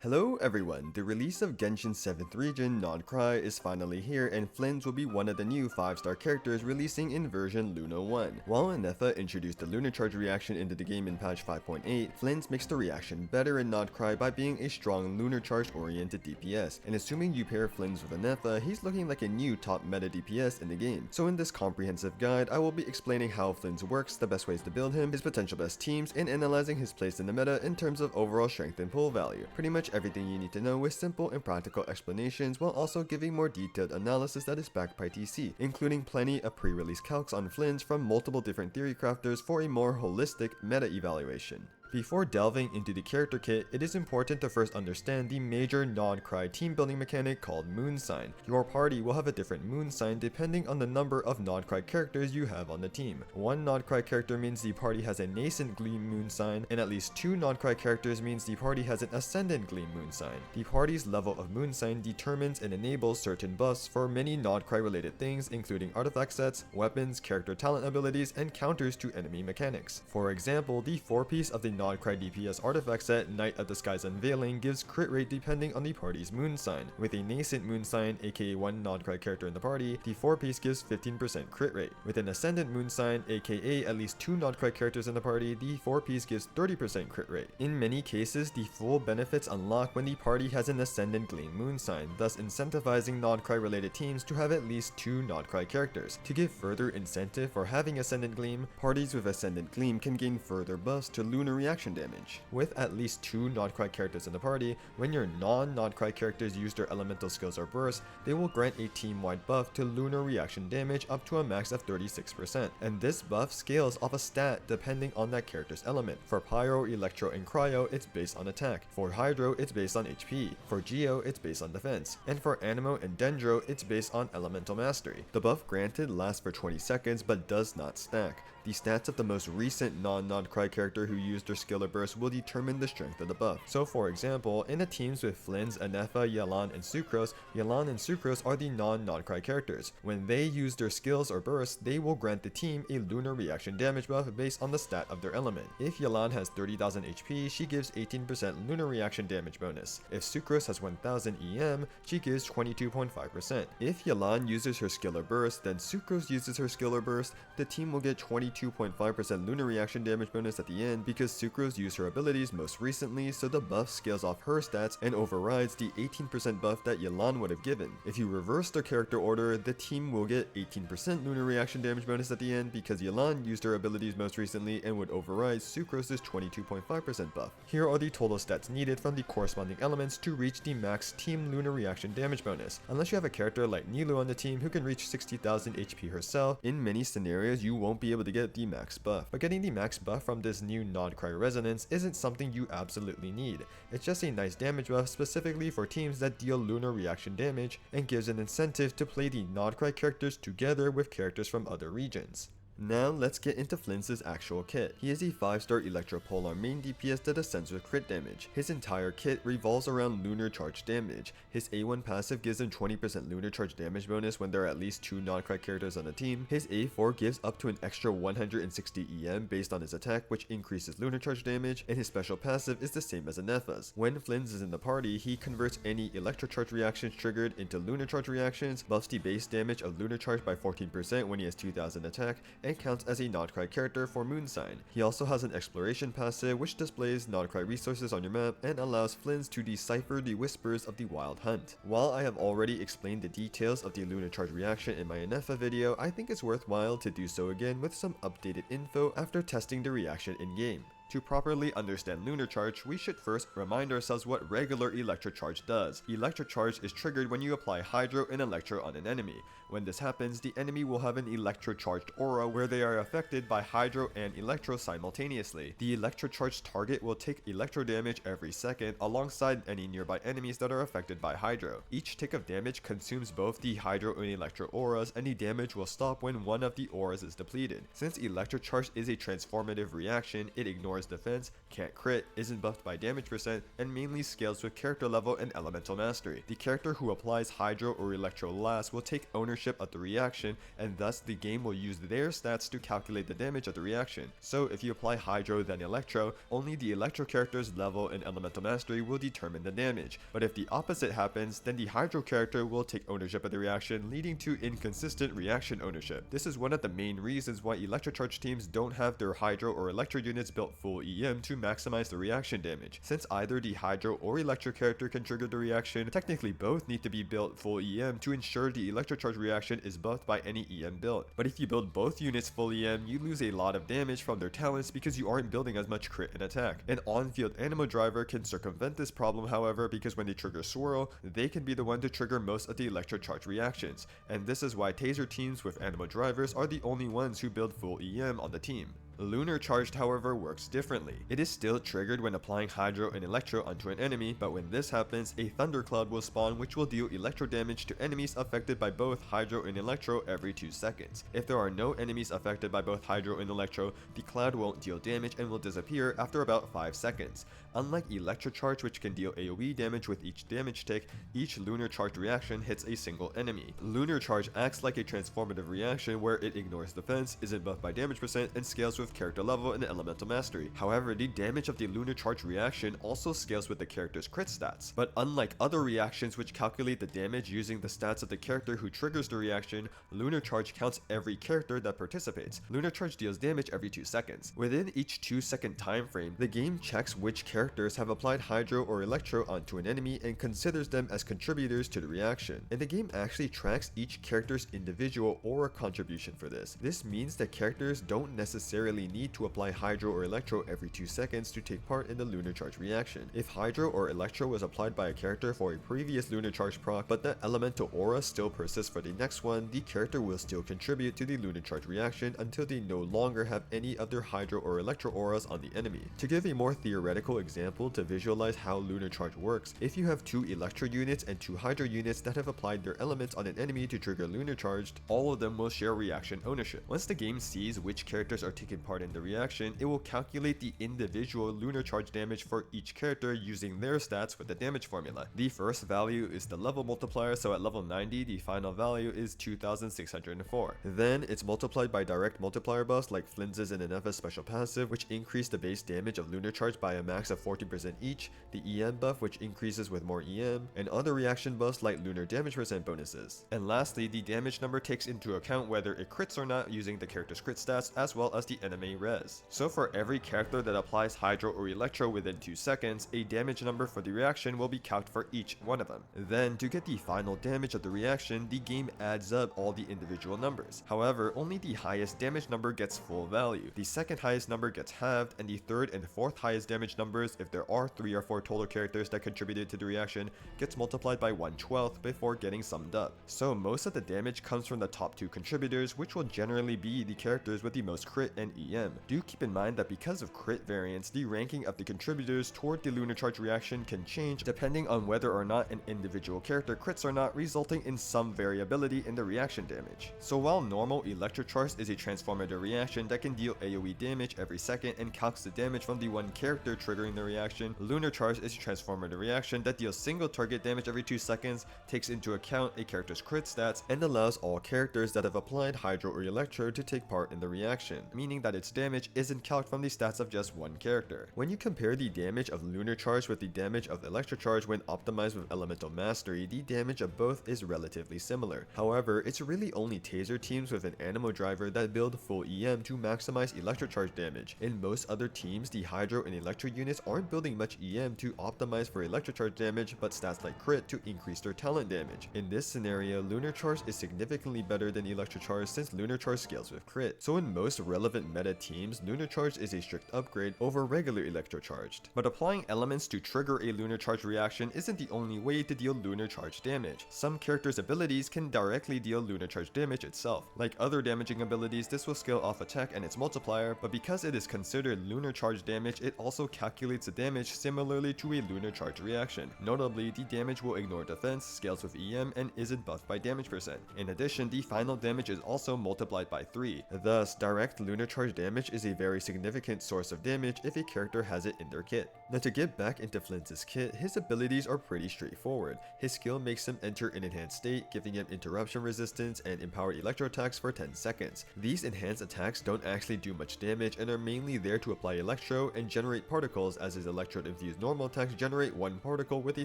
Hello everyone, the release of Genshin's 7th region, Nod-Krai, is finally here, and Flins will be one of the new 5-star characters releasing in version Luna 1. While Ineffa introduced the Lunar-Charged reaction into the game in patch 5.8, Flins makes the reaction better in Nod-Krai by being a strong Lunar-Charged oriented DPS, and assuming you pair Flins with Ineffa, he's looking like a new top meta DPS in the game. So in this comprehensive guide, I will be explaining how Flins works, the best ways to build him, his potential best teams, and analyzing his place in the meta in terms of overall strength and pull value. Pretty much everything you need to know with simple and practical explanations, while also giving more detailed analysis that is backed by TC, including plenty of pre-release calcs on Flins from multiple different theory crafters for a more holistic meta evaluation. Before delving into the character kit, it is important to first understand the major Nod-Krai team building mechanic called Moonsign. Your party will have a different Moonsign depending on the number of Nod-Krai characters you have on the team. One Nod-Krai character means the party has a nascent Gleam Moonsign, and at least two Nod-Krai characters means the party has an ascendant Gleam Moonsign. The party's level of Moonsign determines and enables certain buffs for many Nod-Krai related things, including artifact sets, weapons, character talent abilities, and counters to enemy mechanics. For example, the 4-piece of the Nod-Krai DPS artifact set, Night of the Sky's Unveiling, gives crit rate depending on the party's Moonsign. With a nascent Moonsign, aka one Nod-Krai character in the party, the 4-piece gives 15% crit rate. With an ascendant Moonsign, aka at least two Nod-Krai characters in the party, the 4-piece gives 30% crit rate. In many cases, the full benefits unlock when the party has an ascendant Gleam Moonsign, thus incentivizing Nod-Krai related teams to have at least two Nod-Krai characters. To give further incentive for having ascendant Gleam, parties with ascendant Gleam can gain further buffs to lunar reaction damage. With at least two Nod-Krai characters in the party, when your non-Nod-Krai characters use their elemental skills or bursts, they will grant a team-wide buff to lunar reaction damage up to a max of 36%, and this buff scales off a stat depending on that character's element. For Pyro, Electro, and Cryo, it's based on attack. For Hydro, it's based on HP. For Geo, it's based on defense. And for Anemo and Dendro, it's based on elemental mastery. The buff granted lasts for 20 seconds but does not stack. The stats of the most recent non-Nod-Krai character who used their skill or burst will determine the strength of the buff. So for example, in the teams with Flins, Ineffa, Yelan, and Sucrose, Yelan and Sucrose are the non-Nod-Krai characters. When they use their skills or bursts, they will grant the team a lunar reaction damage buff based on the stat of their element. If Yelan has 30,000 HP, she gives 18% lunar reaction damage bonus. If Sucrose has 1000 EM, she gives 22.5%. If Yelan uses her skill or burst, then Sucrose uses her skill or burst, the team will get 22.5% lunar reaction damage bonus at the end because Sucrose used her abilities most recently, so the buff scales off her stats and overrides the 18% buff that Yelan would have given. If you reverse their character order, the team will get 18% lunar reaction damage bonus at the end because Yelan used her abilities most recently and would override Sucrose's 22.5% buff. Here are the total stats needed from the corresponding elements to reach the max team lunar reaction damage bonus. Unless you have a character like Nilou on the team who can reach 60,000 HP herself, in many scenarios you won't be able to get the max buff. But getting the max buff from this new Nod-Krai resonance isn't something you absolutely need. It's just a nice damage buff specifically for teams that deal lunar reaction damage and gives an incentive to play the Nod-Krai characters together with characters from other regions. Now let's get into Flins' actual kit. He is a 5-star Electro-Polar main DPS that ascends with crit damage. His entire kit revolves around Lunar-Charged damage. His A1 passive gives him 20% Lunar-Charged damage bonus when there are at least two Nod-Krai characters on the team. His A4 gives up to an extra 160 EM based on his attack, which increases Lunar-Charged damage, and his special passive is the same as Ineffa's. When Flins is in the party, he converts any Electro-Charged reactions triggered into Lunar-Charged reactions, buffs the base damage of Lunar-Charged by 14% when he has 2000 attack, and counts as a Nod-Krai character for Moonsign. He also has an exploration passive which displays Nod-Krai resources on your map and allows Flins to decipher the whispers of the wild hunt. While I have already explained the details of the Lunar-Charged reaction in my Ineffa video, I think it's worthwhile to do so again with some updated info after testing the reaction in-game. To properly understand Lunar-Charged, we should first remind ourselves what regular Electro-Charged does. Electro-Charged is triggered when you apply Hydro and Electro on an enemy. When this happens, the enemy will have an Electro-Charged aura where they are affected by Hydro and Electro simultaneously. The Electro-Charged target will take Electro damage every second alongside any nearby enemies that are affected by Hydro. Each tick of damage consumes both the Hydro and Electro auras, and the damage will stop when one of the auras is depleted. Since Electro-Charged is a transformative reaction, it ignores ignores defense, can't crit, isn't buffed by damage percent, and mainly scales with character level and elemental mastery. The character who applies Hydro or Electro last will take ownership of the reaction, and thus the game will use their stats to calculate the damage of the reaction. So if you apply Hydro then Electro, only the Electro character's level and elemental mastery will determine the damage. But if the opposite happens, then the Hydro character will take ownership of the reaction, leading to inconsistent reaction ownership. This is one of the main reasons why Electro-Charged teams don't have their Hydro or Electro units built full EM to maximize the reaction damage. Since either the Hydro or Electro character can trigger the reaction, technically both need to be built full EM to ensure the Electro-Charged reaction is buffed by any EM build. But if you build both units full EM, you lose a lot of damage from their talents because you aren't building as much crit and attack. An on-field Anemo driver can circumvent this problem, however, because when they trigger Swirl, they can be the one to trigger most of the Electro-Charged reactions, and this is why Taser teams with Anemo drivers are the only ones who build full EM on the team. Lunar-Charged, however, works differently. It is still triggered when applying Hydro and Electro onto an enemy, but when this happens, a Thundercloud will spawn which will deal Electro damage to enemies affected by both Hydro and Electro every 2 seconds. If there are no enemies affected by both Hydro and Electro, the cloud won't deal damage and will disappear after about 5 seconds. Unlike Electro-Charged, which can deal AoE damage with each damage tick, each Lunar-Charged reaction hits a single enemy. Lunar-Charged acts like a transformative reaction where it ignores defense, isn't buffed by damage percent, and scales with character level and elemental mastery. However, the damage of the Lunar-Charged reaction also scales with the character's crit stats. But unlike other reactions which calculate the damage using the stats of the character who triggers the reaction, Lunar-Charged counts every character that participates. Lunar-Charged deals damage every 2 seconds. Within each 2-second time frame, the game checks which characters have applied Hydro or Electro onto an enemy and considers them as contributors to the reaction. And the game actually tracks each character's individual aura contribution for this. This means that characters don't necessarily need to apply Hydro or Electro every 2 seconds to take part in the Lunar-Charged reaction. If Hydro or Electro was applied by a character for a previous Lunar-Charged proc, but the elemental aura still persists for the next one, the character will still contribute to the Lunar-Charged reaction until they no longer have any of their Hydro or Electro auras on the enemy. To give a more theoretical example to visualize how Lunar-Charged works, if you have 2 Electro units and 2 Hydro units that have applied their elements on an enemy to trigger Lunar-Charged, all of them will share reaction ownership. Once the game sees which characters are taking part in the reaction, it will calculate the individual Lunar-Charged damage for each character using their stats with the damage formula. The first value is the level multiplier, so at level 90 the final value is 2604. Then it's multiplied by direct multiplier buffs like Flins' and Ineffa's special passive, which increase the base damage of Lunar-Charged by a max of 40% each, the EM buff which increases with more EM, and other reaction buffs like lunar damage percent bonuses. And lastly, the damage number takes into account whether it crits or not using the character's crit stats as well as the enemy res. So for every character that applies Hydro or Electro within 2 seconds, a damage number for the reaction will be calculated for each one of them. Then to get the final damage of the reaction, the game adds up all the individual numbers. However, only the highest damage number gets full value, the second highest number gets halved, and the third and fourth highest damage numbers, if there are 3 or 4 total characters that contributed to the reaction, gets multiplied by 1/12 before getting summed up. So most of the damage comes from the top 2 contributors, which will generally be the characters with the most crit and EM. Do keep in mind that because of crit variance, the ranking of the contributors toward the Lunar-Charged reaction can change depending on whether or not an individual character crits or not, resulting in some variability in the reaction damage. So while normal Electro-Charged is a transformative reaction that can deal AoE damage every second and calcs the damage from the one character triggering the reaction, Lunar-Charged is a transformative reaction that deals single target damage every 2 seconds, takes into account a character's crit stats, and allows all characters that have applied Hydro or Electro to take part in the reaction, meaning that its damage isn't calced from the stats of just one character. When you compare the damage of Lunar-Charged with the damage of Electro-Charged when optimized with Elemental Mastery, the damage of both is relatively similar. However, it's really only Taser teams with an Anemo driver that build full EM to maximize Electro-Charged damage. In most other teams, the Hydro and Electro units aren't building much EM to optimize for Electro-Charged damage, but stats like crit to increase their talent damage. In this scenario, Lunar-Charged is significantly better than Electro-Charged since Lunar-Charged scales with crit. So in most relevant meta teams, Lunar-Charged is a strict upgrade over regular Electro-Charged. But applying elements to trigger a Lunar-Charged reaction isn't the only way to deal Lunar-Charged damage. Some characters' abilities can directly deal Lunar-Charged damage itself. Like other damaging abilities, this will scale off attack and its multiplier, but because it is considered Lunar-Charged damage, it also calculates distributes the damage similarly to a Lunar-Charged reaction. Notably, the damage will ignore defense, scales with EM, and isn't buffed by damage percent. In addition, the final damage is also multiplied by 3. Thus, direct Lunar-Charged damage is a very significant source of damage if a character has it in their kit. Now, to get back into Flins' kit, his abilities are pretty straightforward. His skill makes him enter an enhanced state, giving him interruption resistance and empowered electro attacks for 10 seconds. These enhanced attacks don't actually do much damage and are mainly there to apply electro and generate particles, as his electrode-infused normal attacks generate 1 particle with a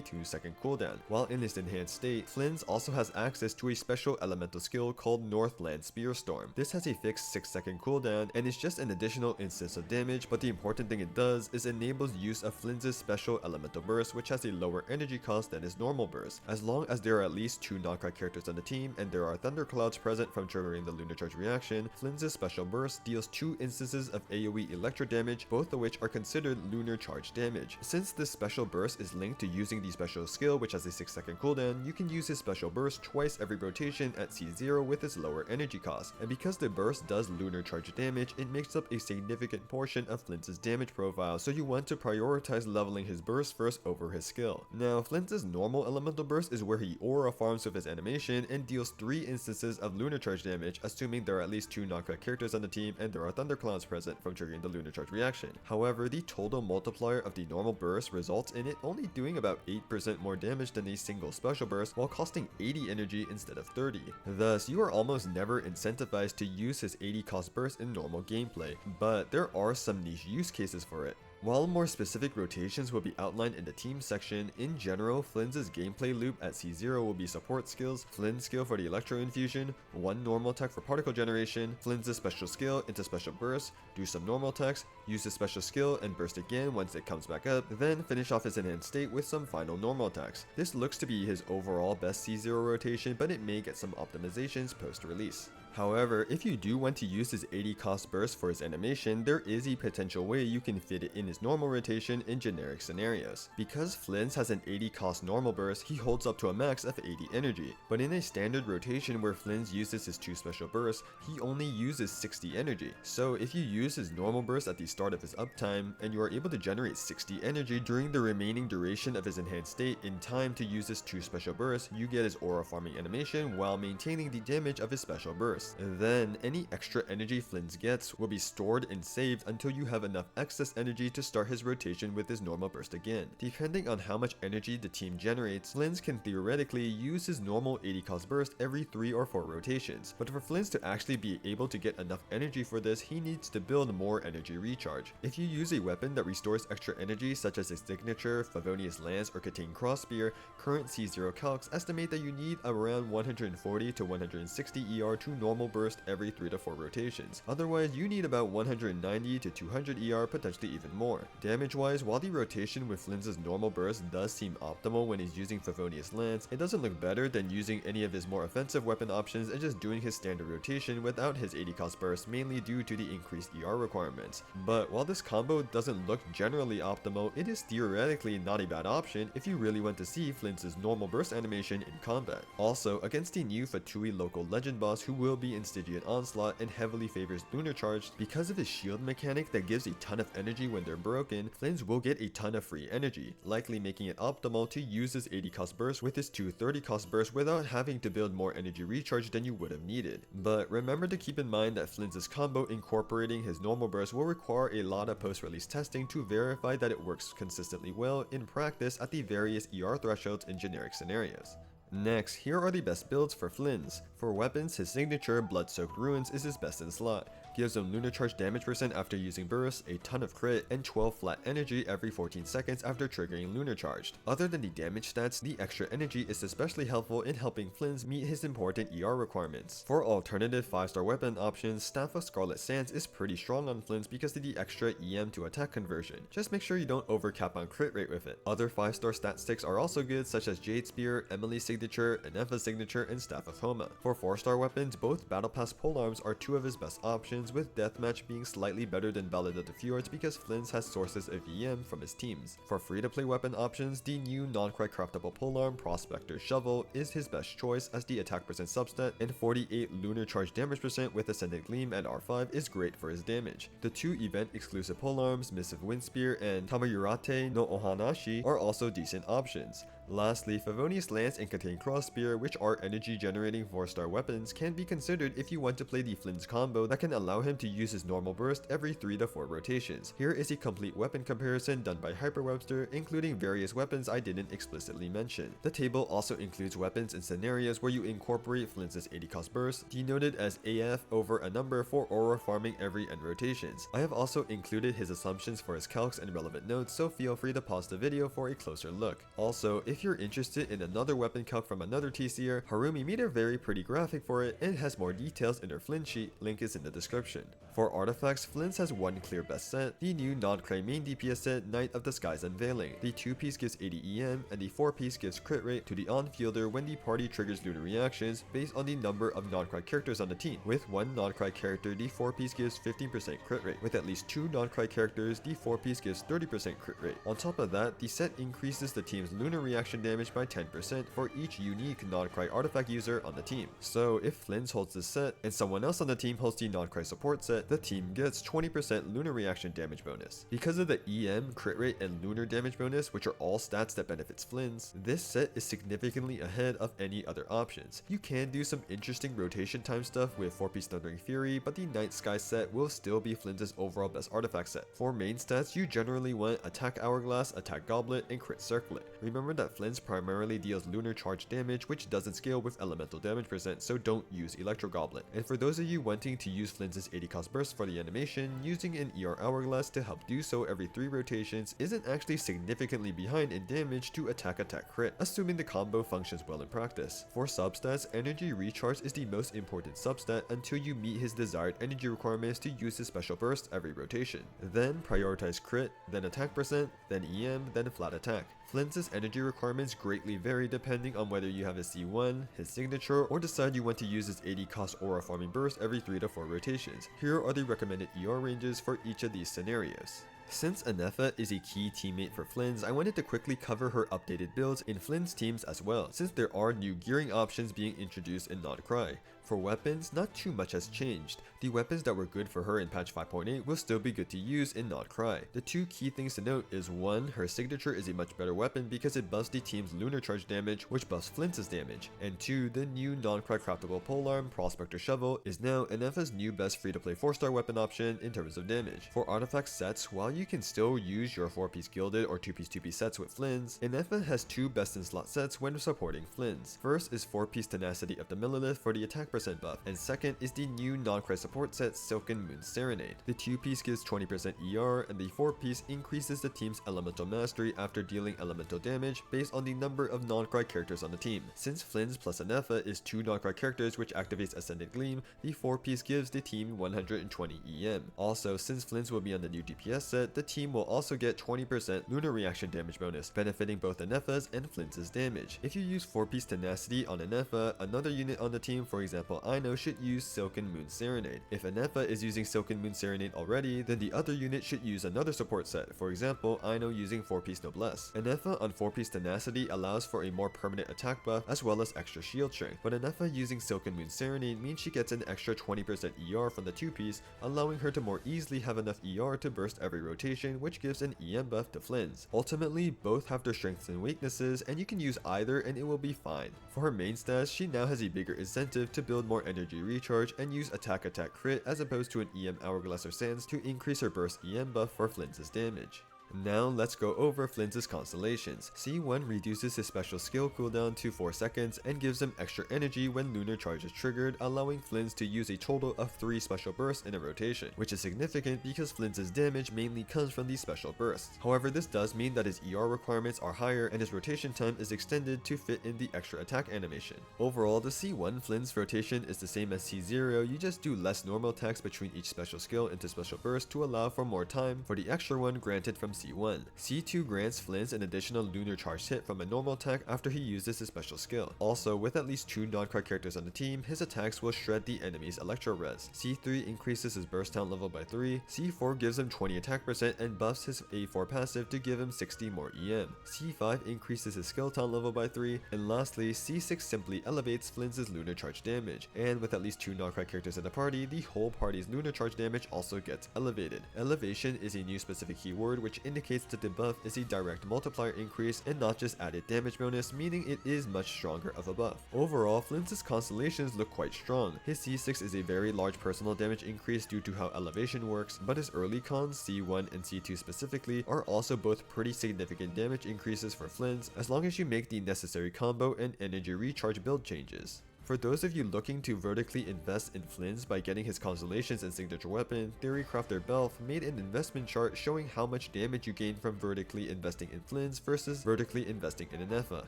2-second cooldown. While in his enhanced state, Flins also has access to a special elemental skill called Northland Spear Storm. This has a fixed 6-second cooldown and is just an additional instance of damage, but the important thing it does is enables use of Flins' special elemental burst, which has a lower energy cost than his normal burst. As long as there are at least 2 Nod-Krai characters on the team and there are thunderclouds present from triggering the Lunar-Charged reaction, Flins' special burst deals 2 instances of AoE electro damage, both of which are considered Lunar-Charged damage. Since this special burst is linked to using the special skill, which has a 6-second cooldown, you can use his special burst twice every rotation at C0 with its lower energy cost. And because the burst does Lunar-Charged damage, it makes up a significant portion of Flins' damage profile, so you want to prioritize leveling his burst first over his skill. Now, Flins' normal elemental burst is where he aura farms with his animation and deals 3 instances of Lunar-Charged damage, assuming there are at least 2 Nod-Krai characters on the team and there are thunderclouds present from triggering the Lunar-Charged reaction. However, the total multiplier of the normal burst results in it only doing about 8% more damage than a single special burst, while costing 80 energy instead of 30. Thus, you are almost never incentivized to use his 80 cost burst in normal gameplay, but there are some niche use cases for it. While more specific rotations will be outlined in the team section, in general, Flins' gameplay loop at C0 will be support skills, Flins' skill for the electro infusion, 1 normal attack for particle generation, Flins' special skill into special burst, do some normal attacks, use his special skill and burst again once it comes back up, then finish off his enhanced state with some final normal attacks. This looks to be his overall best C0 rotation, but it may get some optimizations post-release. However, if you do want to use his 80 cost burst for his animation, there is a potential way you can fit it in his normal rotation in generic scenarios. Because Flins has an 80 cost normal burst, he holds up to a max of 80 energy, but in a standard rotation where Flins uses his 2 special bursts, he only uses 60 energy. So if you use his normal burst at the start of his uptime, and you are able to generate 60 energy during the remaining duration of his enhanced state in time to use his 2 special bursts, you get his aura farming animation while maintaining the damage of his special burst. Then, any extra energy Flins gets will be stored and saved until you have enough excess energy to start his rotation with his normal burst again. Depending on how much energy the team generates, Flins can theoretically use his normal 80 cost burst every 3 or 4 rotations, but for Flins to actually be able to get enough energy for this, he needs to build more energy recharge. If you use a weapon that restores extra energy such as a signature, Favonius Lance, or Katane Crossspear, current C0 calcs estimate that you need around 140 to 160 ER to normal burst every 3 to 4 rotations. Otherwise, you need about 190 to 200 ER, potentially even more. Damage wise, while the rotation with Flins' normal burst does seem optimal when he's using Favonius Lance, it doesn't look better than using any of his more offensive weapon options and just doing his standard rotation without his 80 cost burst, mainly due to the increased ER requirements. But while this combo doesn't look generally optimal, it is theoretically not a bad option if you really want to see Flins' normal burst animation in combat. Also, against the new Fatui local legend boss who will be in Stygian Onslaught and heavily favors Lunar-Charged, because of his shield mechanic that gives a ton of energy when they're broken, Flins will get a ton of free energy, likely making it optimal to use his 80 cost burst with his 230 cost burst without having to build more energy recharge than you would have needed. But remember to keep in mind that Flins' combo incorporating his normal burst will require a lot of post-release testing to verify that it works consistently well in practice at the various ER thresholds in generic scenarios. Next, here are the best builds for Flins. For weapons, his signature Blood-Soaked Ruins is his best in slot. Gives him Lunar-Charged damage percent after using burst, a ton of crit, and 12 flat energy every 14 seconds after triggering Lunar-Charged. Other than the damage stats, the extra energy is especially helpful in helping Flins meet his important ER requirements. For alternative 5-star weapon options, Staff of Scarlet Sands is pretty strong on Flins because of the extra EM to attack conversion. Just make sure you don't overcap on crit rate with it. Other 5-star stat sticks are also good, such as Jade Spear, Emily's signature, Ineffa's signature, and Staff of Homa. For 4-star weapons, both Battle Pass polearms are 2 of his best options, ones, with Deathmatch being slightly better than Ballad of the Fjords because Flins has sources of EM from his teams. For free-to-play weapon options, the new Nod-Krai craftable polearm Prospector Shovel is his best choice, as the attack percent substat and 48 Lunar-Charged damage percent with Ascended Gleam at R5 is great for his damage. The two event exclusive polearms, Missive Wind Spear and Tamayurate no Ohanashi, are also decent options. Lastly, Favonius Lance and Contain Cross Spear, which are energy generating 4-star weapons, can be considered if you want to play the Flins combo that can allow him to use his normal burst every 3 to 4 rotations. Here is a complete weapon comparison done by hyperwebster, including various weapons I didn't explicitly mention. The table also includes weapons and scenarios where you incorporate Flins' 80 cost burst, denoted as AF over a number for aura farming every end rotations. I have also included his assumptions for his calcs and relevant notes, so feel free to pause the video for a closer look. Also, if you're interested in another weapon calc from another TCR, Harumi made a very pretty graphic for it and has more details in her Flins sheet, link is in the description. For artifacts, Flins has one clear best set, the new Nod-Krai main DPS set, Night of the Sky's Unveiling. The 2-piece gives 80 EM, and the 4-piece gives crit rate to the on-fielder when the party triggers lunar reactions based on the number of Nod-Krai characters on the team. With one Nod-Krai character, the 4-piece gives 15% crit rate. With at least 2 Nod-Krai characters, the 4-piece gives 30% crit rate. On top of that, the set increases the team's lunar reaction damage by 10% for each unique Nod-Krai artifact user on the team. So if Flins holds this set and someone else on the team holds the Nod-Krai support set, the team gets 20% lunar reaction damage bonus. Because of the EM, crit rate, and lunar damage bonus, which are all stats that benefits Flins, this set is significantly ahead of any other options. You can do some interesting rotation time stuff with 4-piece Thundering Fury, but the Night Sky set will still be Flins' overall best artifact set. For main stats, you generally want Attack Hourglass, Attack Goblet, and Crit Circlet. Remember that Flins primarily deals Lunar-Charged damage, which doesn't scale with elemental damage percent, so don't use Electro-Goblet. And for those of you wanting to use Flins' 80 cost burst for the animation, using an ER Hourglass to help do so every 3 rotations isn't actually significantly behind in damage to attack crit, assuming the combo functions well in practice. For substats, Energy Recharge is the most important substat until you meet his desired energy requirements to use his special burst every rotation. Then prioritize crit, then attack percent, then EM, then flat attack. Flins' energy requirements greatly vary depending on whether you have his C1, his signature, or decide you want to use his 80 cost aura farming burst every 3 to 4 rotations. Here are the recommended ER ranges for each of these scenarios. Since Ineffa is a key teammate for Flins, I wanted to quickly cover her updated builds in Flins teams as well, since there are new gearing options being introduced in Nod-Krai. For weapons, not too much has changed. The weapons that were good for her in patch 5.8 will still be good to use in Nod-Krai. The two key things to note is 1, her signature is a much better weapon because it buffs the team's Lunar-Charged damage, which buffs Flins' damage, and 2, the new Nod-Krai craftable polearm Prospector Shovel is now Ineffa's new best free-to-play 4-star weapon option in terms of damage. For artifact sets, while you can still use your 4-piece gilded or 2-piece 2-piece sets with Flins, Ineffa has 2 best in slot sets when supporting Flins. First is 4-piece Tenacity of the Millilith for the attack percent buff, and second is the new Nod-Krai support set Silken Moon Serenade. The 2-piece gives 20% ER, and the 4-piece increases the team's elemental mastery after dealing elemental damage based on the number of Nod-Krai characters on the team. Since Flins plus Ineffa is 2 Nod-Krai characters which activates Ascended Gleam, the 4-piece gives the team 120 EM. Also, since Flins will be on the new DPS set, the team will also get 20% lunar reaction damage bonus, benefiting both Ineffa's and Flins' damage. If you use 4-piece Tenacity on Ineffa, another unit on the team, for example Aino, should use Silken Moon Serenade. If Ineffa is using Silken Moon Serenade already, then the other unit should use another support set, for example Aino using 4-piece Noblesse. Ineffa on 4-piece Tenacity allows for a more permanent attack buff as well as extra shield strength, but Ineffa using Silken Moon Serenade means she gets an extra 20% ER from the 2-piece, allowing her to more easily have enough ER to burst every rotation, which gives an EM buff to Flins. Ultimately, both have their strengths and weaknesses, and you can use either and it will be fine. For her main stats, she now has a bigger incentive to build more energy recharge and use attack crit as opposed to an EM Hourglass or Sands to increase her burst EM buff for Flins' damage. Now let's go over Flins' Constellations. C1 reduces his special skill cooldown to 4 seconds and gives him extra energy when Lunar-Charged is triggered, allowing Flins to use a total of 3 special bursts in a rotation, which is significant because Flins' damage mainly comes from these special bursts. However, this does mean that his ER requirements are higher and his rotation time is extended to fit in the extra attack animation. Overall, the C1 Flins rotation is the same as C0, you just do less normal attacks between each special skill into special burst to allow for more time for the extra one granted from C C1. C2 grants Flins an additional Lunar-Charged hit from a normal attack after he uses his special skill. Also, with at least 2 Nod-Krai characters on the team, his attacks will shred the enemy's Electro-Res. C3 increases his burst talent level by 3, C4 gives him 20 attack percent and buffs his A4 passive to give him 60 more EM. C5 increases his skill talent level by 3, and lastly, C6 simply elevates Flins' Lunar-Charged damage, and with at least 2 Nod-Krai characters in the party, the whole party's Lunar-Charged damage also gets elevated. Elevation is a new specific keyword which indicates that the buff is a direct multiplier increase and not just added damage bonus, meaning it is much stronger of a buff. Overall, Flins' Constellations look quite strong. His C6 is a very large personal damage increase due to how elevation works, but his early cons, C1 and C2 specifically, are also both pretty significant damage increases for Flins as long as you make the necessary combo and energy recharge build changes. For those of you looking to vertically invest in Flins by getting his Constellations and signature weapon, Theory Crafter Belph made an investment chart showing how much damage you gain from vertically investing in Flins versus vertically investing in Ineffa.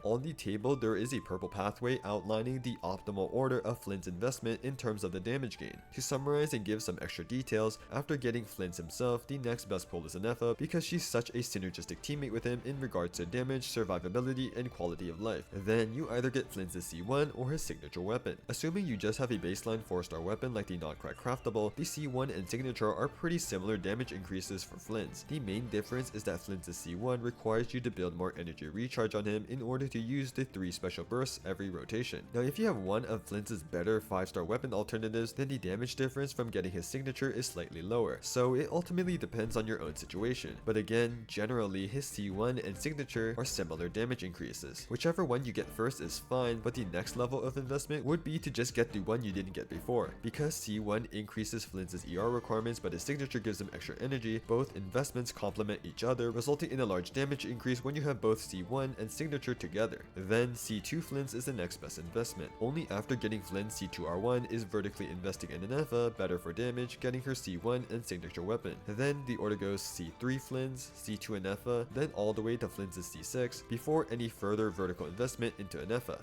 On the table, there is a purple pathway outlining the optimal order of Flins investment in terms of the damage gain. To summarize and give some extra details, after getting Flins himself, the next best pull is Ineffa because she's such a synergistic teammate with him in regards to damage, survivability, and quality of life. Then you either get Flins' C1 or his signature weapon. Assuming you just have a baseline 4-star weapon like the Nod-Krai craftable, the C1 and signature are pretty similar damage increases for Flins. The main difference is that Flins' C1 requires you to build more energy recharge on him in order to use the 3 special bursts every rotation. Now if you have one of Flins' better 5-star weapon alternatives, then the damage difference from getting his signature is slightly lower, so it ultimately depends on your own situation. But again, generally his C1 and signature are similar damage increases. Whichever one you get first is fine, but the next level of investment would be to just get the one you didn't get before. Because C1 increases Flins' ER requirements but his signature gives him extra energy, both investments complement each other, resulting in a large damage increase when you have both C1 and signature together. Then C2 Flins is the next best investment. Only after getting Flins C2R1 is vertically investing in Ineffa, better for damage, getting her C1 and signature weapon. Then the order goes C3 Flins, C2 Ineffa, then all the way to Flins' C6 before any further vertical investment into Ineffa.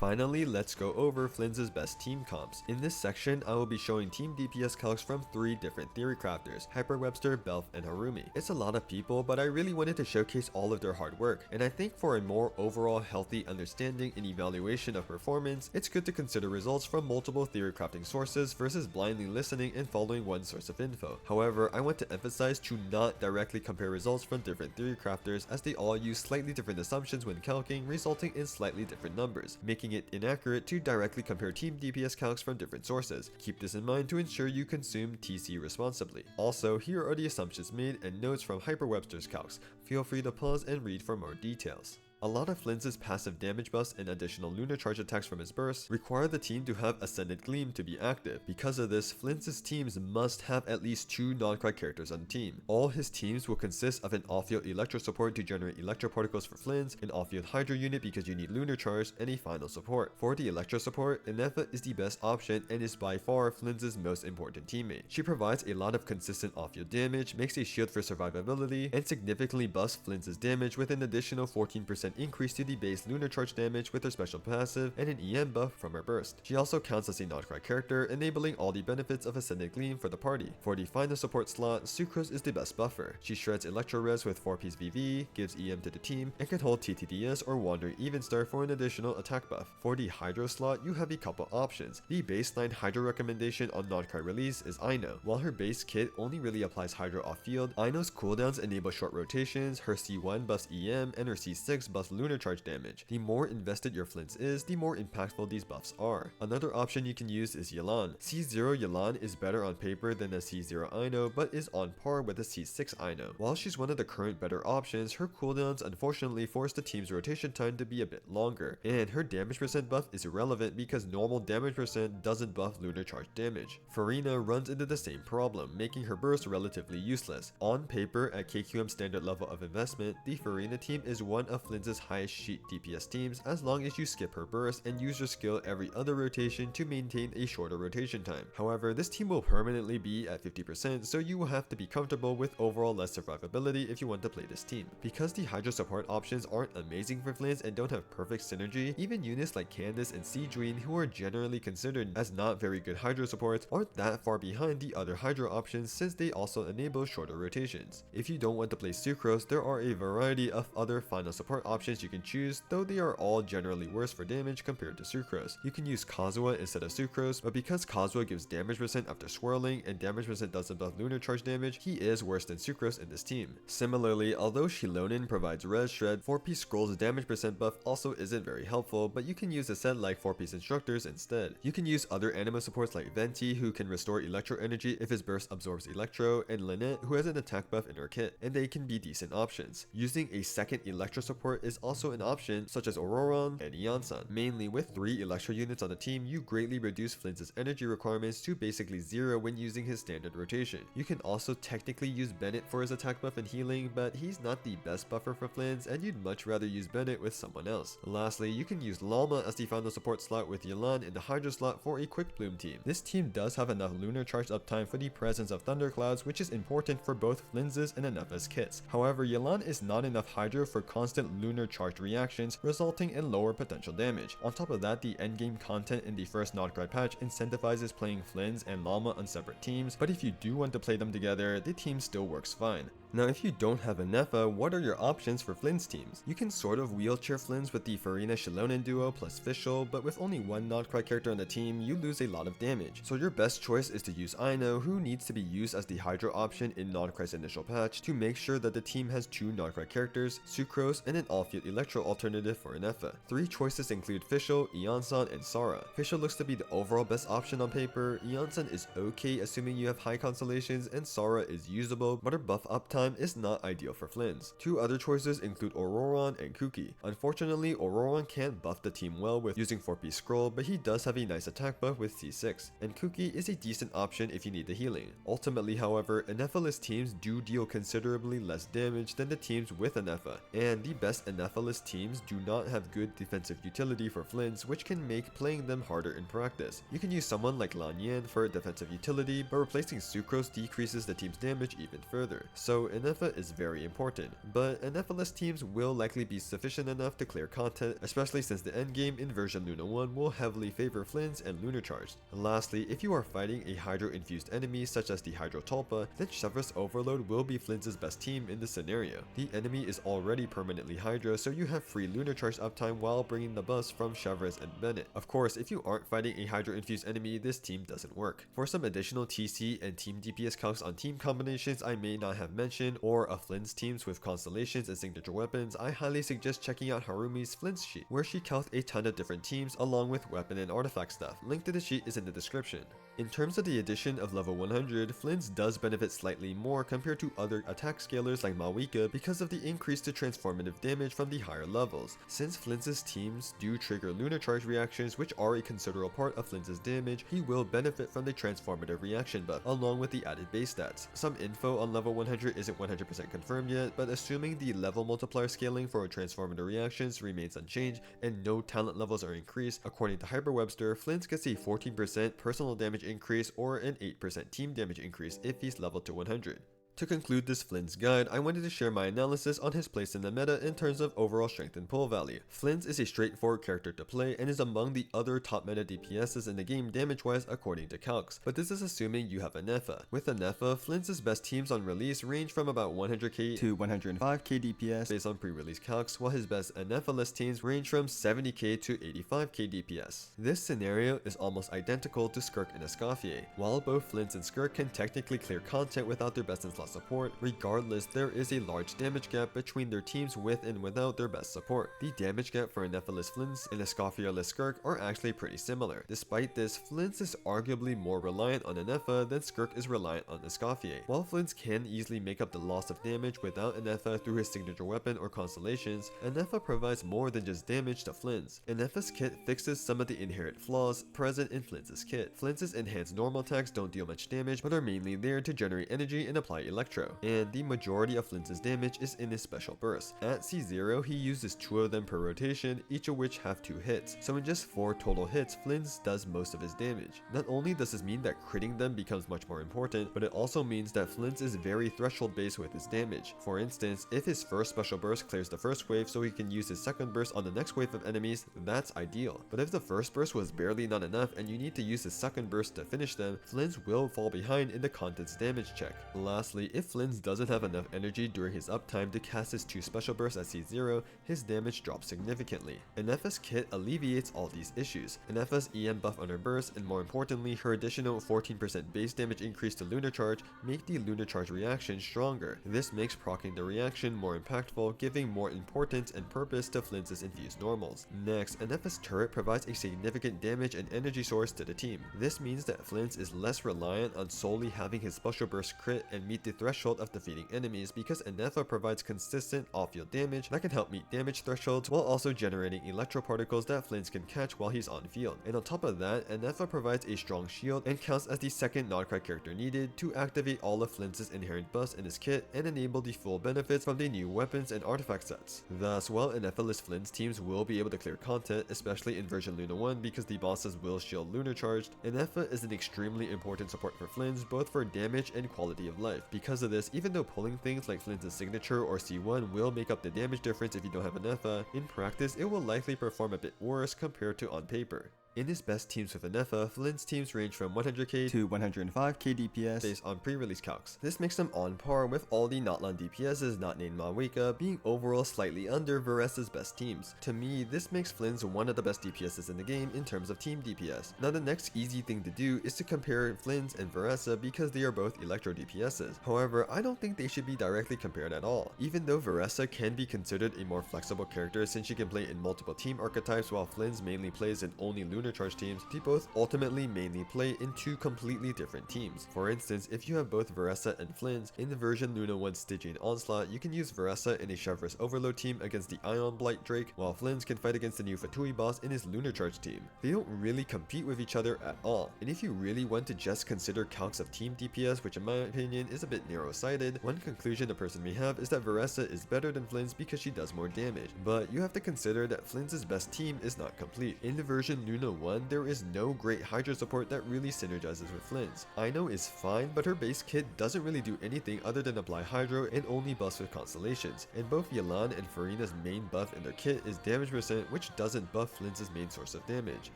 Finally, let's go over Flins' best team comps. In this section, I will be showing team DPS calcs from 3 different theory crafters, hyperwebster, Belph, and harumi. It's a lot of people, but I really wanted to showcase all of their hard work, and I think for a more overall healthy understanding and evaluation of performance, it's good to consider results from multiple theory crafting sources versus blindly listening and following one source of info. However, I want to emphasize to not directly compare results from different theory crafters as they all use slightly different assumptions when calcing, resulting in slightly different numbers, making it inaccurate to directly compare team DPS calcs from different sources. Keep this in mind to ensure you consume TC responsibly. Also, here are the assumptions made and notes from hyperwebster's calcs. Feel free to pause and read for more details. A lot of Flins' passive damage buffs and additional Lunar-Charged attacks from his bursts require the team to have Ascended Gleam to be active. Because of this, Flins' teams must have at least 2 Nod-Krai characters on the team. All his teams will consist of an off-field Electro support to generate Electro particles for Flins, an off-field Hydro unit because you need Lunar-Charged, and a final support. For the Electro support, Ineffa is the best option and is by far Flins' most important teammate. She provides a lot of consistent off-field damage, makes a shield for survivability, and significantly buffs Flins' damage with an additional 14% increase to the base Lunar-Charged damage with her special passive and an EM buff from her burst. She also counts as a Nod-Krai character, enabling all the benefits of Ascended Gleam for the party. For the final support slot, Sucrose is the best buffer. She shreds Electro-Res with 4-piece VV, gives EM to the team, and can hold TTDS or Wandering Evenstar for an additional attack buff. For the Hydro slot, you have a couple options. The baseline Hydro recommendation on Nod-Krai release is Ino. While her base kit only really applies Hydro off-field, Ino's cooldowns enable short rotations, her C1 buffs EM, and her C6 buffs Lunar-Charged damage. The more invested your Flins is, the more impactful these buffs are. Another option you can use is Yelan. C0 Yelan is better on paper than a C0 Ino, but is on par with a C6 Ino. While she's one of the current better options, her cooldowns unfortunately force the team's rotation time to be a bit longer, and her damage percent buff is irrelevant because normal damage percent doesn't buff Lunar-Charged damage. Furina runs into the same problem, making her burst relatively useless. On paper, at KQM standard level of investment, the Furina team is one of Flins' Flins' highest sheet DPS teams as long as you skip her burst and use your skill every other rotation to maintain a shorter rotation time. However, this team will permanently be at 50%, so you will have to be comfortable with overall less survivability if you want to play this team. Because the Hydro support options aren't amazing for Flins and don't have perfect synergy, even units like Candace and Seedreen, who are generally considered as not very good Hydro supports, aren't that far behind the other Hydro options since they also enable shorter rotations. If you don't want to play Sucrose, there are a variety of other final support options you can choose, though they are all generally worse for damage compared to Sucrose. You can use Kazuha instead of Sucrose, but because Kazuha gives damage percent after swirling and damage percent doesn't buff Lunar-Charged damage, he is worse than Sucrose in this team. Similarly, although Shilonen provides Res Shred, 4-piece Scroll's damage percent buff also isn't very helpful, but you can use a set like 4-piece Instructors instead. You can use other anima supports like Venti, who can restore Electro energy if his burst absorbs Electro, and Lynette, who has an attack buff in her kit, and they can be decent options. Using a second Electro support is also an option, such as Auroron and Iansan. Mainly with 3 Electro units on the team, you greatly reduce Flins' energy requirements to basically 0 when using his standard rotation. You can also technically use Bennett for his attack buff and healing, but he's not the best buffer for Flins, and you'd much rather use Bennett with someone else. Lastly, you can use Lalma as the final support slot with Yelan in the Hydro slot for a quick bloom team. This team does have enough Lunar-Charged uptime for the presence of Thunderclouds, which is important for both Flins' and Ineffa's kits. However, Yelan is not enough Hydro for constant Lunar-Charged reactions, resulting in lower potential damage. On top of that, the endgame content in the first Nod-Krai patch incentivizes playing Flins and Lalma on separate teams, but if you do want to play them together, the team still works fine. Now, if you don't have Ineffa, what are your options for Flins teams? You can sort of wheelchair Flins with the Farina Shilonen duo plus Fischl, but with only one Nod-Krai character on the team, you lose a lot of damage. So your best choice is to use Aino, who needs to be used as the Hydro option in Nod-Krai's initial patch to make sure that the team has 2 Nod-Krai characters, Sucrose, and an all-field Electro alternative for Ineffa. 3 choices include Fischl, Iansan, and Sara. Fischl looks to be the overall best option on paper, Iansan is okay assuming you have high Constellations, and Sara is usable, but her buff uptime is not ideal for Flins. 2 other choices include Auroron and Kuki. Unfortunately, Auroron can't buff the team well with using 4-piece Scroll, but he does have a nice attack buff with C6, and Kuki is a decent option if you need the healing. Ultimately, however, Ineffa-less teams do deal considerably less damage than the teams with Ineffa, and the best Ineffa-less teams do not have good defensive utility for Flins, which can make playing them harder in practice. You can use someone like Lan Yan for defensive utility, but replacing Sucrose decreases the team's damage even further. So Ineffa is very important, but Ineffa-less teams will likely be sufficient enough to clear content, especially since the endgame in version Luna 1 will heavily favor Flins and Lunar-Charged. Lastly, if you are fighting a Hydro-infused enemy such as the Hydro Tulpa, then Chevre's Overload will be Flins' best team in this scenario. The enemy is already permanently Hydro, so you have free Lunar-Charged uptime while bringing the buffs from Chevre's and Bennett. Of course, if you aren't fighting a Hydro-infused enemy, this team doesn't work. For some additional TC and team DPS calcs on team combinations I may not have mentioned, or of Flins teams with Constellations and signature weapons, I highly suggest checking out Harumi's Flins sheet, where she calcs a ton of different teams along with weapon and artifact stuff. Link to the sheet is in the description. In terms of the addition of level 100, Flins does benefit slightly more compared to other attack scalers like Mawika because of the increase to transformative damage from the higher levels. Since Flins' teams do trigger Lunar-Charged reactions, which are a considerable part of Flins' damage, he will benefit from the transformative reaction buff, along with the added base stats. Some info on level 100 isn't 100% confirmed yet, but assuming the level multiplier scaling for transformative reactions remains unchanged and no talent levels are increased, according to hyperwebster, Flins gets a 14% personal damage increase or an 8% team damage increase if he's leveled to 100. To conclude this Flins guide, I wanted to share my analysis on his place in the meta in terms of overall strength and pull value. Flins is a straightforward character to play and is among the other top meta DPSs in the game damage-wise according to calcs, but this is assuming you have Ineffa. With Ineffa, Flins' best teams on release range from about 100k to 105k DPS based on pre-release calcs, while his best Ineffa-less teams range from 70k to 85k DPS. This scenario is almost identical to Skirk and Escoffier. While both Flins and Skirk can technically clear content without their best in slot support, regardless there is a large damage gap between their teams with and without their best support. The damage gap for Ineffa-less Flins and Escoffier-less Skirk are actually pretty similar. Despite this, Flins is arguably more reliant on Ineffa than Skirk is reliant on Escoffier. While Flins can easily make up the loss of damage without Ineffa through his signature weapon or Constellations, Ineffa provides more than just damage to Flins. Ineffa's kit fixes some of the inherent flaws present in Flins' kit. Flins' enhanced normal attacks don't deal much damage but are mainly there to generate energy and apply Electro, and the majority of Flins' damage is in his special bursts. At C0, he uses 2 of them per rotation, each of which have 2 hits, so in just 4 total hits, Flins does most of his damage. Not only does this mean that critting them becomes much more important, but it also means that Flins is very threshold based with his damage. For instance, if his first special burst clears the first wave so he can use his second burst on the next wave of enemies, that's ideal. But if the first burst was barely not enough and you need to use his second burst to finish them, Flins will fall behind in the content's damage check. Lastly, if Flins doesn't have enough energy during his uptime to cast his 2 special bursts at C0, his damage drops significantly. Ineffa's kit alleviates all these issues. Ineffa's EM buff on her burst, and more importantly, her additional 14% base damage increase to Lunar-Charged make the Lunar-Charged reaction stronger. This makes proccing the reaction more impactful, giving more importance and purpose to Flins' infused normals. Next, Ineffa's turret provides a significant damage and energy source to the team. This means that Flins is less reliant on solely having his special burst crit and meet the threshold of defeating enemies, because Ineffa provides consistent off-field damage that can help meet damage thresholds while also generating electro particles that Flins can catch while he's on field. And on top of that, Ineffa provides a strong shield and counts as the second Nod-Krai character needed to activate all of Flins' inherent buffs in his kit and enable the full benefits from the new weapons and artifact sets. Thus, while Ineffa-less Flins teams will be able to clear content, especially in version Luna 1 because the bosses will shield Lunar-Charged, Ineffa is an extremely important support for Flins both for damage and quality of life. Because of this, even though pulling things like Flins' signature or C1 will make up the damage difference if you don't have Ineffa, in practice it will likely perform a bit worse compared to on paper. In his best teams with Ineffa, Flins teams range from 100k to 105k DPS based on pre-release calcs. This makes them on par with all the Notlan DPSs not named Maweka, being overall slightly under Varessa's best teams. To me, this makes Flins one of the best DPSs in the game in terms of team DPS. Now the next easy thing to do is to compare Flins and Varessa because they are both Electro DPSs. However, I don't think they should be directly compared at all. Even though Varessa can be considered a more flexible character since she can play in multiple team archetypes while Flins mainly plays in only Lunar-Charged teams, they both ultimately mainly play in 2 completely different teams. For instance, if you have both Varessa and Flins in the version Luna 1 Stygian Onslaught, you can use Varessa in a Chevreuse Overload team against the Ion Blight Drake, while Flins can fight against the new Fatui boss in his Lunar-Charged team. They don't really compete with each other at all, and if you really want to just consider calcs of team DPS, which in my opinion is a bit narrow-sighted, one conclusion a person may have is that Varessa is better than Flins because she does more damage, but you have to consider that Flins' best team is not complete. In the version Luna 1, there is no great Hydra support that really synergizes with Flins. Ino is fine, but her base kit doesn't really do anything other than apply Hydro and only buffs with Constellations, and both Yelan and Farina's main buff in their kit is damage percent, which doesn't buff Flins' main source of damage.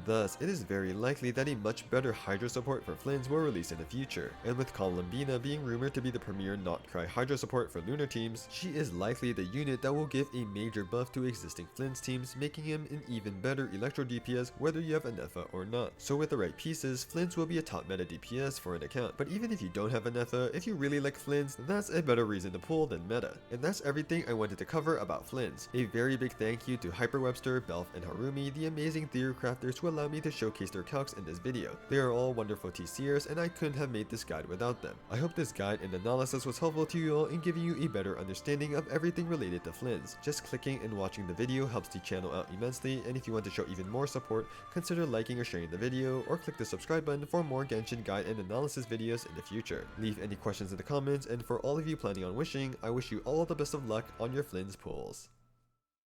Thus, it is very likely that a much better Hydra support for Flins will release in the future, and with Columbina being rumored to be the premier Nod-Krai Hydra support for Lunar teams, she is likely the unit that will give a major buff to existing Flins teams, making him an even better Electro DPS whether you have Ineffa or not. So with the right pieces, Flins will be a top meta DPS for an account. But even if you don't have Ineffa, if you really like Flins, that's a better reason to pull than meta. And that's everything I wanted to cover about Flins. A very big thank you to hyperwebster, Belph, and Harumi, the amazing theory crafters who allowed me to showcase their calcs in this video. They are all wonderful TCers and I couldn't have made this guide without them. I hope this guide and analysis was helpful to you all in giving you a better understanding of everything related to Flins. Just clicking and watching the video helps the channel out immensely, and if you want to show even more support, consider liking or sharing the video, or click the subscribe button for more Genshin guide and analysis videos in the future. Leave any questions in the comments, and for all of you planning on wishing, I wish you all the best of luck on your Flins pulls.